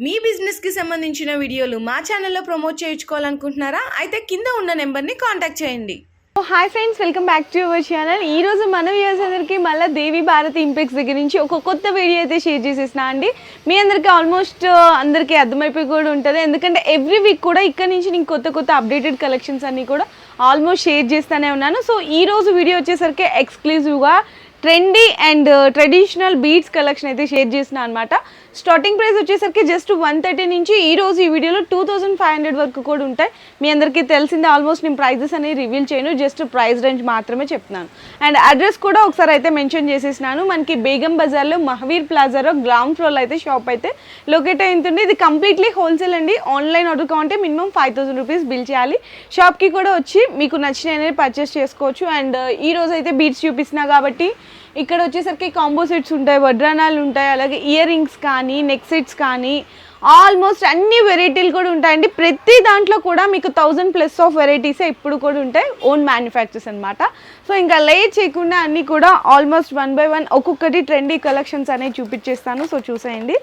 మీ business కి సంబంధించిన వీడియోలు మా ఛానల్లో ప్రమోట్ చేయించుకోవాలనుకుంటున్నారా? అయితే కింద ఉన్న నెంబర్ని కాంటాక్ట్ చేయండి. Hi friends, welcome back to your channel. ఈ రోజు మన వ్యూవర్స్ అందరికీ మళ్ళీ దేవి భారతి ఇంపెక్స్ దగ్గర నుంచి ఒక కొత్త వీడియో అయితే షేర్ చేసేసిన అండి. మీ అందరికీ ఆల్మోస్ట్ అందరికీ అర్థమైపోయి కూడా ఉంటుంది, ఎందుకంటే ఎవ్రీ వీక్ కూడా ఇక్కడ నుంచి నేను కొత్త అప్డేటెడ్ కలెక్షన్స్ అన్నీ కూడా ఆల్మోస్ట్ షేర్ చేస్తూనే ఉన్నాను. సో ఈ రోజు వీడియో వచ్చేసరికి ఎక్స్క్లూజివ్గా trendy and traditional beads collection అయితే షేర్ చేసిన అనమాట. స్టార్టింగ్ ప్రైస్ వచ్చేసరికి జస్ట్ 130 నుంచి ఈ రోజు ఈ వీడియోలో 2500 వరకు కూడా ఉంటాయి. మీ అందరికీ తెలిసిందే, ఆల్మోస్ట్ నేను ప్రైజెస్ అనేవి రివీల్ చేయను, జస్ట్ ప్రైస్ రేంజ్ మాత్రమే చెప్తున్నాను. అండ్ అడ్రస్ కూడా ఒకసారి అయితే మెన్షన్ చేసేసినాను. మనకి బేగం బజార్లో మహవీర్ ప్లాజాలో గ్రౌండ్ ఫ్లోర్లో అయితే షాప్ అయితే లొకేట్ అయింటుంది. ఇది కంప్లీట్లీ హోల్సేల్ అండి. ఆన్లైన్ ఆర్డర్ కావాలంటే మినిమం 5000 రూపీస్ బిల్ చేయాలి. షాప్కి కూడా వచ్చి మీకు నచ్చిన అనేది పర్చేస్ చేసుకోవచ్చు. అండ్ ఈ రోజు అయితే బీడ్స్ చూపిస్తున్నా కాబట్టి ఇక్కడ వచ్చేసరికి కాంబో సెట్స్ ఉంటాయి, వడ్రానాలు ఉంటాయి, అలాగే ఇయర్ రింగ్స్ కానీ నెక్ సెట్స్ కానీ ఆల్మోస్ట్ అన్ని వెరైటీలు కూడా ఉంటాయండి. ప్రతి దాంట్లో కూడా మీకు 1000+ ఆఫ్ వెరైటీసే ఇప్పుడు కూడా ఉంటాయి, ఓన్ మ్యానుఫ్యాక్చర్స్ అనమాట. సో ఇంకా లేట్ చేయకుండా అన్నీ కూడా ఆల్మోస్ట్ 1 by 1 ఒక్కొక్కటి ట్రెండీ కలెక్షన్స్ అనేవి చూపించేస్తాను. సో చూసేయండి.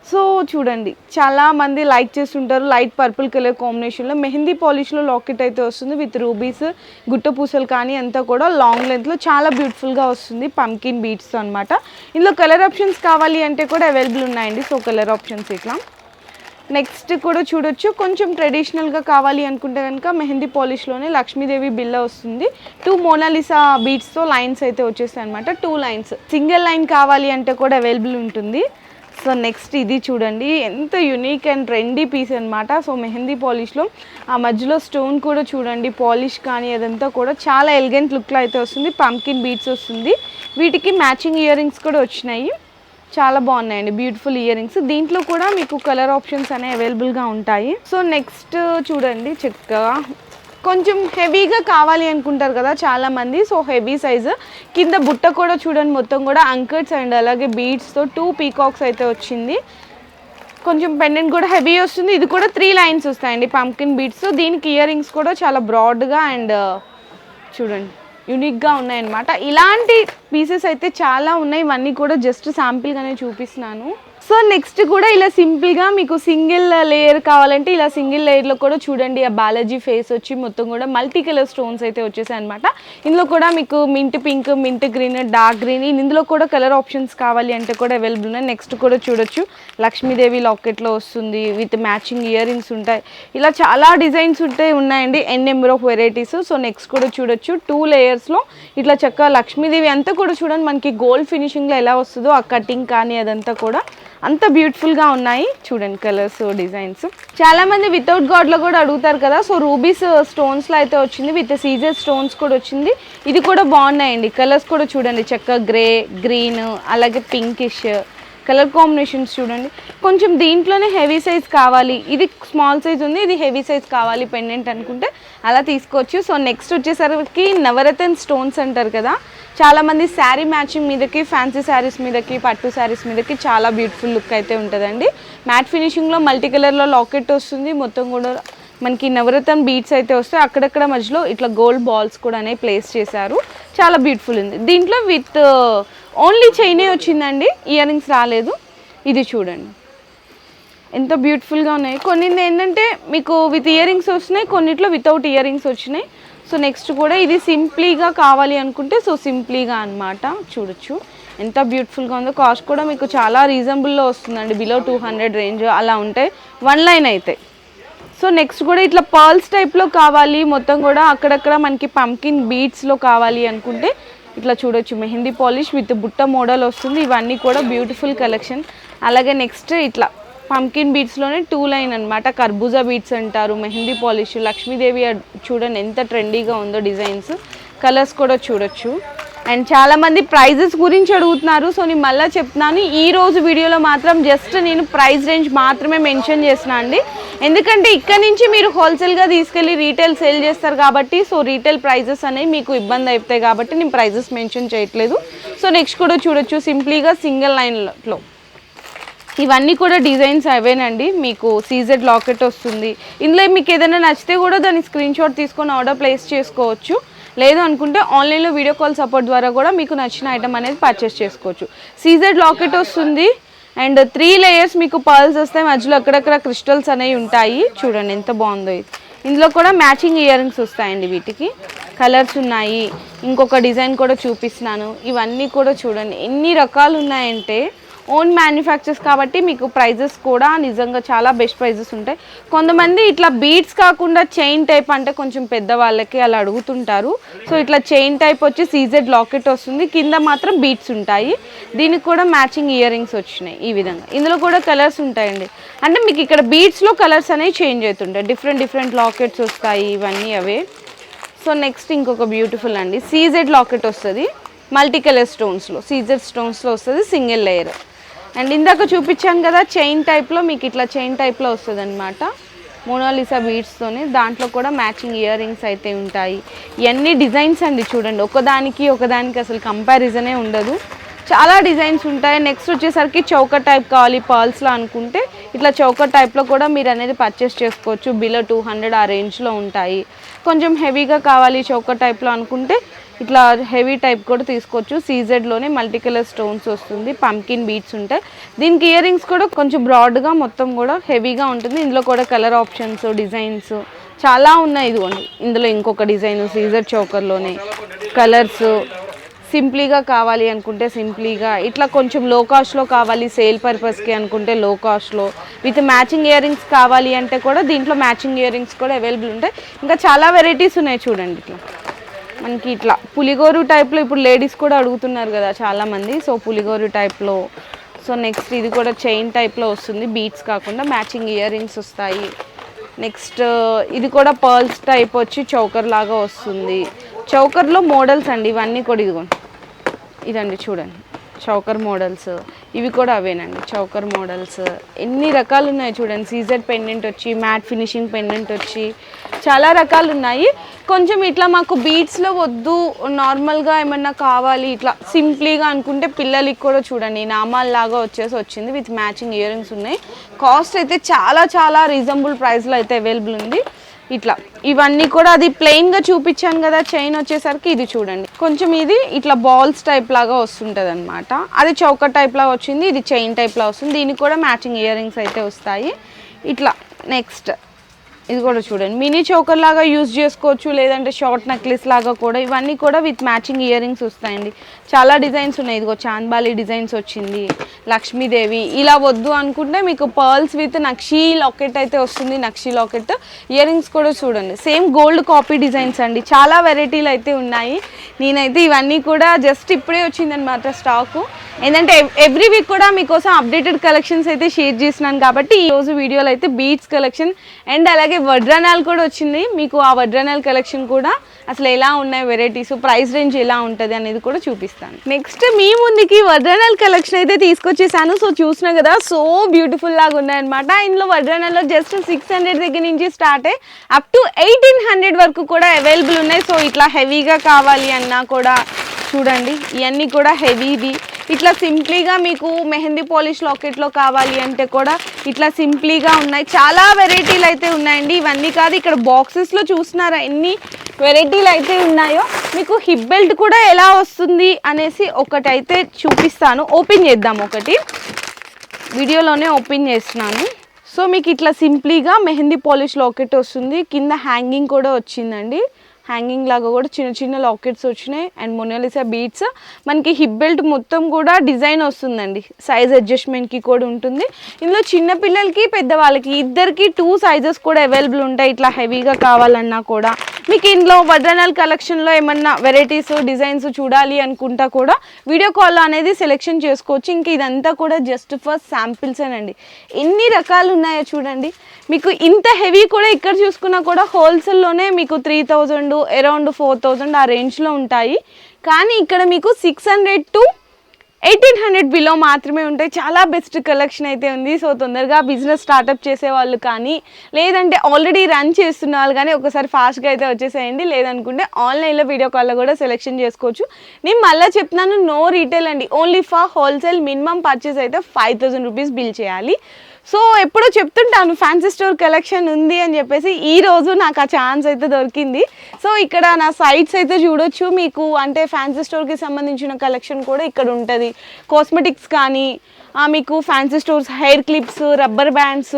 సో చూడండి, చాలామంది లైక్ చేస్తుంటారు లైట్ పర్పుల్ కలర్ కాంబినేషన్లో మెహందీ పాలిష్లో లాకెట్ అయితే వస్తుంది విత్ రూబీస్ గుట్ట పూసలు కానీ అంతా కూడా లాంగ్ లెంత్లో చాలా బ్యూటిఫుల్గా వస్తుంది పంకిన్ బీడ్స్తో అనమాట. ఇందులో కలర్ ఆప్షన్స్ కావాలి అంటే కూడా అవైలబుల్ ఉన్నాయండి. సో కలర్ ఆప్షన్స్ ఇట్లా నెక్స్ట్ కూడా చూడొచ్చు. కొంచెం ట్రెడిషనల్గా కావాలి అనుకుంటే కనుక మెహందీ పాలిష్లోనే లక్ష్మీదేవి బిల్ల వస్తుంది. 2 మోనాలిసా బీడ్స్తో లైన్స్ అయితే వచ్చేస్తాయి అనమాట. 2 లైన్స్, సింగిల్ లైన్ కావాలి అంటే కూడా అవైలబుల్ ఉంటుంది. సో నెక్స్ట్ ఇది చూడండి, ఎంత యూనిక్ అండ్ ట్రెండీ పీస్ అనమాట. సో మెహందీ పాలిష్లో ఆ మధ్యలో స్టోన్ కూడా చూడండి, పాలిష్ కానీ అదంతా కూడా చాలా ఎలిగెంట్ లుక్లో అయితే వస్తుంది. పంకిన్ బీడ్స్ వస్తుంది, వీటికి మ్యాచింగ్ ఇయర్ రింగ్స్ కూడా వచ్చినాయి, చాలా బాగున్నాయండి, బ్యూటిఫుల్ ఇయర్ రింగ్స్. దీంట్లో కూడా మీకు కలర్ ఆప్షన్స్ అనేవి అవైలబుల్గా ఉంటాయి. సో నెక్స్ట్ చూడండి, చక్కగా కొంచెం హెవీగా కావాలి అనుకుంటారు కదా చాలామంది. సో హెవీ సైజు కింద బుట్ట కూడా చూడండి, మొత్తం కూడా అంకర్స్ అండ్ అలాగే బీడ్స్తో 2 పీకాక్స్ అయితే వచ్చింది. కొంచెం పెండెంట్ కూడా హెవీ వస్తుంది. ఇది కూడా 3 లైన్స్ వస్తాయండి పంకిన్ బీడ్స్. దీనికి ఇయర్ రింగ్స్ కూడా చాలా బ్రాడ్గా అండ్ చూడండి యూనిక్గా ఉన్నాయన్నమాట. ఇలాంటి పీసెస్ అయితే చాలా ఉన్నాయి, ఇవన్నీ కూడా జస్ట్ శాంపిల్గానే చూపిస్తున్నాను. సో నెక్స్ట్ కూడా ఇలా సింపుల్గా మీకు సింగిల్ లేయర్ కావాలంటే ఇలా సింగిల్ లేయర్లో కూడా చూడండి, ఆ బాలాజీ ఫేస్ వచ్చి మొత్తం కూడా మల్టీ కలర్ స్టోన్స్ అయితే వచ్చేసాయి అనమాట. ఇందులో కూడా మీకు mint pink, mint green, dark green, ఇందులో కూడా కలర్ ఆప్షన్స్ కావాలి అంటే కూడా అవైలబుల్ ఉన్నాయి. నెక్స్ట్ కూడా చూడొచ్చు, లక్ష్మీదేవి లాకెట్లో వస్తుంది విత్ మ్యాచింగ్ ఇయర్ రింగ్స్ ఉంటాయి. ఇలా చాలా డిజైన్స్ ఉన్నాయండి, number of varieties. So next కూడా చూడొచ్చు, 2 లేయర్స్లో ఇట్లా చక్కగా లక్ష్మీదేవి అంతా కూడా చూడండి మనకి గోల్డ్ ఫినిషింగ్లో ఎలా వస్తుందో ఆ కటింగ్ కానీ అదంతా కూడా అంత బ్యూటిఫుల్గా ఉన్నాయి. చూడండి కలర్స్, డిజైన్స్. చాలామంది వితౌట్ గాడ్లో కూడా అడుగుతారు కదా. సో రూబీస్ స్టోన్స్లో అయితే వచ్చింది, విత్ సీజర్ స్టోన్స్ కూడా వచ్చింది. ఇది కూడా బాగున్నాయండి. కలర్స్ కూడా చూడండి, చక్కగా గ్రే, గ్రీన్, అలాగే పింకిష్ కలర్ కాంబినేషన్స్ చూడండి. కొంచెం దీంట్లోనే హెవీ సైజ్ కావాలి, ఇది స్మాల్ సైజ్ ఉంది, ఇది హెవీ సైజ్ కావాలి పెండెంట్ అనుకుంటే అలా తీసుకోవచ్చు. సో నెక్స్ట్ వచ్చేసరికి నవరత్న స్టోన్స్ అంటారు కదా, చాలామంది శారీ మ్యాచింగ్ మీదకి, ఫ్యాన్సీ శారీస్ మీదకి, పట్టు శారీస్ మీదకి చాలా బ్యూటిఫుల్ లుక్ అయితే ఉంటుందండి. మ్యాట్ ఫినిషింగ్లో మల్టీ కలర్లో లాకెట్ వస్తుంది, మొత్తం కూడా మనకి నవరత్న బీడ్స్ అయితే వస్తాయి. అక్కడక్కడ మధ్యలో ఇట్లా గోల్డ్ బాల్స్ కూడా అనేవి ప్లేస్ చేశారు, చాలా బ్యూటిఫుల్ ఉంది. దీంట్లో విత్ ఓన్లీ చైనే వచ్చిందండి, ఇయర్ రింగ్స్ రాలేదు. ఇది చూడండి ఎంత బ్యూటిఫుల్గా ఉన్నాయి. కొన్ని ఏంటంటే మీకు విత్ ఇయర్ రింగ్స్ వస్తున్నాయి, కొన్నిట్లో వితౌట్ ఇయర్ రింగ్స్ వచ్చినాయి. సో నెక్స్ట్ కూడా ఇది సింప్లీగా కావాలి అనుకుంటే సో సింప్లీగా అనమాట. చూడొచ్చు ఎంత బ్యూటిఫుల్గా ఉందో. కాస్ట్ కూడా మీకు చాలా రీజనబుల్లో వస్తుందండి, బిలో 200 రేంజ్ అలా ఉంటాయి 1 లైన్ అయితే. సో నెక్స్ట్ కూడా ఇట్లా పర్ల్స్ టైప్లో కావాలి, మొత్తం కూడా అక్కడక్కడ మనకి పంకిన్ బీడ్స్లో కావాలి అనుకుంటే ఇట్లా చూడొచ్చు, మెహందీ పాలిష్ విత్ బుట్ట మోడల్ వస్తుంది. ఇవన్నీ కూడా బ్యూటిఫుల్ కలెక్షన్. అలాగే నెక్స్ట్ ఇట్లా పంకిన్ బీడ్స్లోనే 2 లైన్ అనమాట, కర్బూజా బీడ్స్ అంటారు, మెహందీ పాలిష్, లక్ష్మీదేవి చూడండి ఎంత ట్రెండీగా ఉందో డిజైన్స్. కలర్స్ కూడా చూడొచ్చు. అండ్ చాలామంది ప్రైజెస్ గురించి అడుగుతున్నారు. సో నేను మళ్ళీ చెప్తున్నాను, ఈ రోజు వీడియోలో మాత్రం జస్ట్ నేను ప్రైస్ రేంజ్ మాత్రమే మెన్షన్ చేస్తున్నా అండి, ఎందుకంటే ఇక్కడ నుంచి మీరు హోల్సేల్గా తీసుకెళ్ళి రీటైల్ సేల్ చేస్తారు కాబట్టి సో రీటైల్ ప్రైజెస్ అనేవి మీకు ఇబ్బంది అవుతాయి కాబట్టి నేను ప్రైజెస్ మెన్షన్ చేయట్లేదు. సో నెక్స్ట్ కూడా చూడొచ్చు, సింప్లీగా సింగిల్ లైన్లో ఇవన్నీ కూడా డిజైన్స్ అవేనండి. మీకు సీజెడ్ లాకెట్ వస్తుంది. ఇందులో మీకు ఏదైనా నచ్చితే కూడా దాన్ని స్క్రీన్ షాట్ తీసుకొని ఆర్డర్ ప్లేస్ చేసుకోవచ్చు. లేదు అనుకుంటే ఆన్లైన్లో వీడియో కాల్ సపోర్ట్ ద్వారా కూడా మీకు నచ్చిన ఐటమ్ అనేది పర్చేస్ చేసుకోవచ్చు. సీజెడ్ లాకెట్ వస్తుంది, అండ్ 3 లేయర్స్ మీకు పర్ల్స్ వస్తాయి, మధ్యలో అక్కడక్కడ క్రిస్టల్స్ అనేవి ఉంటాయి. చూడండి ఎంత బాగుందో ఇది. ఇందులో కూడా మ్యాచింగ్ ఇయర్ రింగ్స్ వస్తాయండి. వీటికి కలర్స్ ఉన్నాయి. ఇంకొక డిజైన్ కూడా చూపిస్తున్నాను. ఇవన్నీ కూడా చూడండి ఎన్ని రకాలు ఉన్నాయంటే ఓన్ మ్యానుఫ్యాక్చర్స్ కాబట్టి మీకు ప్రైజెస్ కూడా నిజంగా చాలా బెస్ట్ ప్రైజెస్ ఉంటాయి. కొంతమంది ఇట్లా బీడ్స్ కాకుండా చైన్ టైప్ అంటే కొంచెం పెద్దవాళ్ళకి అలా అడుగుతుంటారు. సో ఇట్లా చైన్ టైప్ వచ్చి సీజెడ్ లాకెట్ వస్తుంది, కింద మాత్రం బీడ్స్ ఉంటాయి. దీనికి కూడా మ్యాచింగ్ ఇయర్ రింగ్స్ వచ్చినాయి ఈ విధంగా. ఇందులో కూడా కలర్స్ ఉంటాయండి. అంటే మీకు ఇక్కడ బీడ్స్లో కలర్స్ అనేవి చేంజ్ అవుతుంటాయి, డిఫరెంట్ లాకెట్స్ వస్తాయి. ఇవన్నీ అవే. సో నెక్స్ట్ ఇంకొక బ్యూటిఫుల్ అండి సీజెడ్ లాకెట్ వస్తుంది, మల్టీ కలర్ స్టోన్స్లో, సీజెడ్ స్టోన్స్లో వస్తుంది, సింగిల్ లేయర్. అండ్ ఇందాక చూపించాను కదా చైన్ టైప్లో, మీకు ఇట్లా చైన్ టైప్లో వస్తుంది అనమాట, మోనాలిసా బీడ్స్తోనే. దాంట్లో కూడా మ్యాచింగ్ ఇయర్ రింగ్స్ అయితే ఉంటాయి. ఇవన్నీ డిజైన్స్ అండి చూడండి, ఒకదానికి అసలు కంపారిజనే ఉండదు, చాలా డిజైన్స్ ఉంటాయి. నెక్స్ట్ వచ్చేసరికి చౌకర్ టైప్ కావాలి పర్ల్స్లో అనుకుంటే ఇట్లా చౌకర్ టైప్లో కూడా మీరు అనేది పర్చేస్ చేసుకోవచ్చు. బిలో 200 ఆ రేంజ్లో ఉంటాయి. కొంచెం హెవీగా కావాలి చౌకర్ టైప్లో అనుకుంటే ఇట్లా హెవీ టైప్ కూడా తీసుకోవచ్చు. సీజెడ్లోనే మల్టీ కలర్ స్టోన్స్ వస్తుంది, పంకిన్ బీడ్స్ ఉంటాయి. దీనికి ఇయర్ రింగ్స్ కూడా కొంచెం బ్రాడ్గా మొత్తం కూడా హెవీగా ఉంటుంది. ఇందులో కూడా కలర్ ఆప్షన్స్, డిజైన్స్ చాలా ఉన్నాయి. ఇదిగోండి ఇందులో ఇంకొక డిజైన్ సీజెడ్ చౌకర్లోనే కలర్స్. సింప్లీగా కావాలి అనుకుంటే సింప్లీగా, ఇట్లా కొంచెం లో కాస్ట్లో కావాలి సేల్ పర్పస్కి అనుకుంటే లో కాస్ట్లో, విత్ మ్యాచింగ్ ఇయర్ రింగ్స్ కావాలి అంటే కూడా దీంట్లో మ్యాచింగ్ ఇయర్ రింగ్స్ కూడా అవైలబుల్ ఉంటాయి. ఇంకా చాలా వెరైటీస్ ఉన్నాయి చూడండి. ఇట్లా మనకి ఇట్లా పులిగోరు టైప్లో ఇప్పుడు లేడీస్ కూడా అడుగుతున్నారు కదా చాలామంది, సో పులిగోరు టైప్లో. సో నెక్స్ట్ ఇది కూడా చైన్ టైప్లో వస్తుంది, బీట్స్ కాకుండా మ్యాచింగ్ ఇయర్ రింగ్స్ వస్తాయి. నెక్స్ట్ ఇది కూడా పర్ల్స్ టైప్ వచ్చి చౌకర్ లాగా వస్తుంది. చౌకర్లో మోడల్స్ అండి ఇవన్నీ కూడా. ఇదండి చూడండి చౌకర్ మోడల్స్, ఇవి కూడా అవేనండి చౌకర్ మోడల్స్. ఎన్ని రకాలు ఉన్నాయి చూడండి. సీజెడ్ పెండెంట్ వచ్చి, మ్యాట్ ఫినిషింగ్ పెండెంట్ వచ్చి, చాలా రకాలు ఉన్నాయి. కొంచెం ఇట్లా మాకు బీట్స్లో వద్దు, నార్మల్గా ఏమన్నా కావాలి ఇట్లా సింప్లీగా అనుకుంటే పిల్లలకి కూడా చూడండి నామాల్లాగా వచ్చింది, విత్ మ్యాచింగ్ ఇయర్ రింగ్స్ ఉన్నాయి. కాస్ట్ అయితే చాలా రీజనబుల్ ప్రైస్లో అయితే అవైలబుల్ ఉంది. ఇట్లా ఇవన్నీ కూడా అది ప్లెయిన్గా చూపించాను కదా చైన్ వచ్చేసరికి ఇది చూడండి కొంచెం ఇది ఇట్లా బాల్స్ టైప్ లాగా వస్తుంటుంది అనమాట. అది చౌకర్ టైప్ లాగా వచ్చింది, ఇది చైన్ టైప్ లాగా వస్తుంది. దీనికి కూడా మ్యాచింగ్ ఇయర్ రింగ్స్ అయితే వస్తాయి. ఇట్లా నెక్స్ట్ ఇది కూడా చూడండి మినీ చౌకర్ లాగా యూజ్ చేసుకోవచ్చు, లేదంటే షార్ట్ నెక్లెస్ లాగా కూడా. ఇవన్నీ కూడా విత్ మ్యాచింగ్ ఇయర్ రింగ్స్ వస్తాయండి. చాలా డిజైన్స్ ఉన్నాయి. ఇదిగో చాంద్బాలి డిజైన్స్ వచ్చింది, లక్ష్మీదేవి. ఇలా వద్దు అనుకుంటే మీకు పర్ల్స్ విత్ నక్షీ లాకెట్ అయితే వస్తుంది, నక్షీ లాకెట్. ఇయర్ రింగ్స్ కూడా చూడండి సేమ్ గోల్డ్ కాపీ డిజైన్స్ అండి. చాలా వెరైటీలు అయితే ఉన్నాయి. నేనైతే ఇవన్నీ కూడా జస్ట్ ఇప్పుడే వచ్చిందనమాట స్టాకు. ఏంటంటే ఎవ్రీ వీక్ కూడా మీకోసం అప్డేటెడ్ కలెక్షన్స్ అయితే షేర్ చేసినాను కాబట్టి ఈరోజు వీడియోలో అయితే బీట్స్ కలెక్షన్ అండ్ అలాగే వడ్రానాలు కూడా వచ్చింది. మీకు ఆ వడ్రానాల్ కలెక్షన్ కూడా అసలు ఎలా ఉన్నాయి వెరైటీస్, ప్రైస్ రేంజ్ ఎలా ఉంటుంది అనేది కూడా చూపిస్తాను. నెక్స్ట్ మీ ముందుకి వడ్రానాల్ కలెక్షన్ అయితే తీసుకొచ్చేసాను. సో చూసినా కదా సో బ్యూటిఫుల్ లాగా ఉన్నాయన్నమాట. ఇందులో వడ్రానాల్లో జస్ట్ 600 దగ్గర నుంచి స్టార్ట్ అయ్యి అప్ టు 1800 వరకు కూడా అవైలబుల్ ఉన్నాయి. సో ఇట్లా హెవీగా కావాలి అన్నా కూడా చూడండి ఇవన్నీ కూడా హెవీవి. ఇట్లా సింప్లీగా మీకు మెహందీ పాలిష్ లాకెట్లో కావాలి అంటే కూడా ఇట్లా సింప్లీగా ఉన్నాయి. చాలా వెరైటీలు అయితే ఉన్నాయండి. ఇవన్నీ కాదు ఇక్కడ బాక్సెస్లో చూస్తున్నారా ఎన్ని వెరైటీలు అయితే ఉన్నాయో. మీకు హిప్ బెల్ట్ కూడా ఎలా వస్తుంది అనేసి ఒకటైతే చూపిస్తాను. ఓపెన్ చేద్దాం, ఒకటి వీడియోలోనే ఓపెన్ చేస్తున్నాను. సో మీకు ఇట్లా సింప్లీగా మెహందీ పాలిష్ లాకెట్ వస్తుంది, కింద హ్యాంగింగ్ కూడా వచ్చిందండి. హ్యాంగింగ్ లాగా కూడా చిన్న చిన్న లాకెట్స్ వచ్చినాయి అండ్ మొనాలిసా బీడ్స్. మనకి హిప్ బెల్ట్ మొత్తం కూడా డిజైన్ వస్తుందండి, సైజ్ అడ్జస్ట్మెంట్కి కూడా ఉంటుంది. ఇందులో చిన్నపిల్లలకి పెద్దవాళ్ళకి ఇద్దరికి 2 సైజెస్ కూడా అవైలబుల్ ఉంటాయి. ఇట్లా హెవీగా కావాలన్నా కూడా మీకు ఇందులో వడ్రానాల్ కలెక్షన్లో ఏమన్నా వెరైటీస్ డిజైన్స్ చూడాలి అనుకుంటా కూడా వీడియో కాల్ అనేది సెలెక్షన్ చేసుకోవచ్చు. ఇంక ఇదంతా కూడా జస్ట్ ఫర్ శాంపిల్స్ అండి. ఎన్ని రకాలు ఉన్నాయో చూడండి. మీకు ఇంత హెవీ కూడా ఇక్కడ చూసుకున్నా కూడా హోల్సేల్లోనే మీకు 3000 అరౌండ్ 4000 ఆ రేంజ్లో ఉంటాయి. కానీ ఇక్కడ మీకు 600 to 1800 బిలో మాత్రమే ఉంటాయి. చాలా బెస్ట్ కలెక్షన్ అయితే ఉంది. సో తొందరగా బిజినెస్ స్టార్ట్అప్ చేసే వాళ్ళు కానీ లేదంటే ఆల్రెడీ రన్ చేస్తున్న వాళ్ళు కానీ ఒకసారి ఫాస్ట్గా అయితే వచ్చేసేయండి. లేదనుకుంటే ఆన్లైన్లో వీడియో కాల్లో కూడా సెలెక్షన్ చేసుకోవచ్చు. నేను మళ్ళీ చెప్తున్నాను, నో రీటైల్ అండి, only for wholesale. Minimum purchase అయితే 5000 రూపీస్ బిల్ చేయాలి. సో ఎప్పుడూ చెప్తుంటాను ఫ్యాన్సీ స్టోర్ కలెక్షన్ ఉంది అని చెప్పేసి, ఈ రోజు నాకు ఆ ఛాన్స్ అయితే దొరికింది. సో ఇక్కడ నా సైట్స్ అయితే చూడొచ్చు మీకు, అంటే ఫ్యాన్సీ స్టోర్కి సంబంధించిన కలెక్షన్ కూడా ఇక్కడ ఉంటుంది. కాస్మెటిక్స్ కానీ మీకు fancy stores hair clips, rubber bands,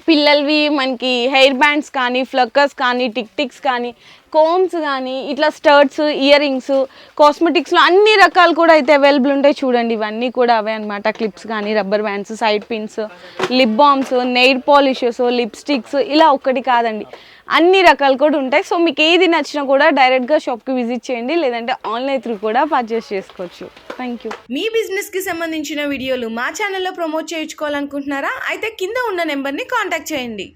పిల్లలవి మనకి హెయిర్ బ్యాండ్స్ కానీ, ఫ్లక్కర్స్ కానీ, టిక్స్ కానీ, కోమ్స్ కానీ, ఇట్లా స్టర్ట్స్, ఇయర్ రింగ్స్, కాస్మెటిక్స్లో అన్ని రకాలు కూడా అయితే అవైలబుల్ ఉంటాయి. చూడండి ఇవన్నీ కూడా అవే అనమాట. క్లిప్స్ కానీ, rubber bands, side pins, lip balms, nail polishes, lipsticks, ఇలా ఒక్కటి కాదండి అన్ని రకాలు కూడా ఉంటాయి. సో మీకు ఏది నచ్చినా కూడా డైరెక్ట్గా షాప్కి విజిట్ చేయండి, లేదంటే ఆన్లైన్ త్రూ కూడా పర్చేస్ చేసుకోవచ్చు. Thank you. మీ బిజినెస్కి సంబంధించిన వీడియోలు మా ఛానల్లో ప్రమోట్ చేయించుకోవాలనుకుంటున్నారా? అయితే కింద ఉన్న నెంబర్ని కాంటాక్ట్ చేయండి.